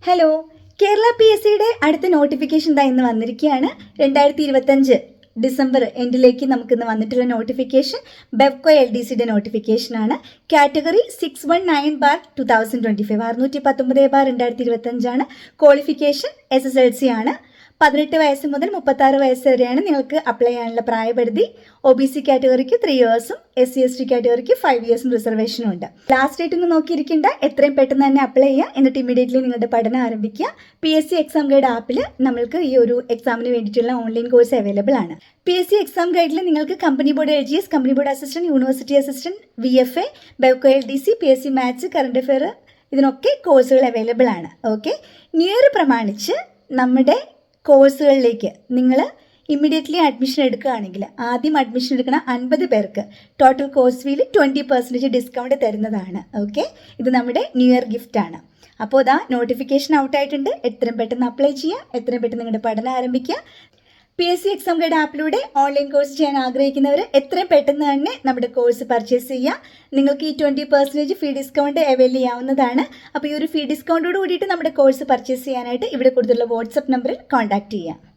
Hello, Kerala PSCയുടെ അടുത്ത notification ഇന്ന് വന്നിരിക്കുകയാണ്. 2025 ഡിസംബർ എൻഡിലേക്ക് നമുക്കിന്ന് വന്നിട്ടുള്ള നോട്ടിഫിക്കേഷൻ ബെവ്കോ LDCയുടെ നോട്ടിഫിക്കേഷനാണ്. കാറ്റഗറി 619/2025 619/2025 ക്വാളിഫിക്കേഷൻ SSLC ആണ്. 18 വയസ്സ് മുതൽ 36 വയസ്സ് വരെയാണ് നിങ്ങൾക്ക് അപ്ലൈ ചെയ്യാനുള്ള പ്രായപരിധി. OBC കാറ്റഗറിക്ക് 3 ഇയേഴ്സും SC/ST കാറ്റഗറിക്ക് 5 ഇയേഴ്സും റിസർവേഷനും ഉണ്ട്. ലാസ്റ്റ് ഡേറ്റ് ഒന്നും നോക്കിയിരിക്കേണ്ട, എത്രയും പെട്ടെന്ന് തന്നെ അപ്ലൈ ചെയ്യുക. എന്നിട്ട് ഇമ്മീഡിയറ്റ്ലി നിങ്ങളുടെ പഠനം ആരംഭിക്കുക. PSC എക്സാം ഗൈഡ് ആപ്പിൽ നമ്മൾക്ക് ഈ ഒരു എക്സാമിന് വേണ്ടിയിട്ടുള്ള ഓൺലൈൻ കോഴ്സ് അവൈലബിൾ ആണ്. PSC എക്സാം ഗൈഡിൽ നിങ്ങൾക്ക് company board LGS, company board assistant, university assistant, VFA, Bevco LDC, PSC maths, current affair ഇതിനൊക്കെ കോഴ്സുകൾ അവൈലബിൾ ആണ്. ഓക്കെ, ന്യൂ ഇയർ പ്രമാണിച്ച് നമ്മുടെ കോഴ്സുകളിലേക്ക് നിങ്ങൾ ഇമ്മീഡിയറ്റ്ലി അഡ്മിഷൻ എടുക്കുകയാണെങ്കിൽ ആദ്യം അഡ്മിഷൻ എടുക്കുന്ന 50 പേർക്ക് ടോട്ടൽ കോഴ്സ് ഫീയിൽ 20% ഡിസ്കൗണ്ട് തരുന്നതാണ്. ഓക്കെ, ഇത് നമ്മുടെ ന്യൂ ഇയർ ഗിഫ്റ്റ് ആണ്. അപ്പോൾ ഇതാ നോട്ടിഫിക്കേഷൻ ഔട്ടായിട്ടുണ്ട്. എത്രയും പെട്ടെന്ന് അപ്ലൈ ചെയ്യുക, എത്രയും പെട്ടെന്ന് നിങ്ങളുടെ പഠനം ആരംഭിക്കുക. PSC എക്സാം ഗൈഡ് ആപ്പിലൂടെ ഓൺലൈൻ കോഴ്സ് ചെയ്യാൻ ആഗ്രഹിക്കുന്നവർ എത്രയും പെട്ടെന്ന് തന്നെ നമ്മുടെ കോഴ്സ് പർച്ചേസ് ചെയ്യുക. നിങ്ങൾക്ക് ഈ 20% ഫീ ഡിസ്കൗണ്ട് അവൈൽ ചെയ്യാവുന്നതാണ്. അപ്പോൾ ഈ ഒരു ഫീ ഡിസ്കൗണ്ടോട് കൂടിയിട്ട് നമ്മുടെ കോഴ്സ് പർച്ചേസ് ചെയ്യാനായിട്ട് ഇവിടെ കൊടുത്തുള്ള വാട്സപ്പ് നമ്പറിൽ കോൺടാക്ട് ചെയ്യുക.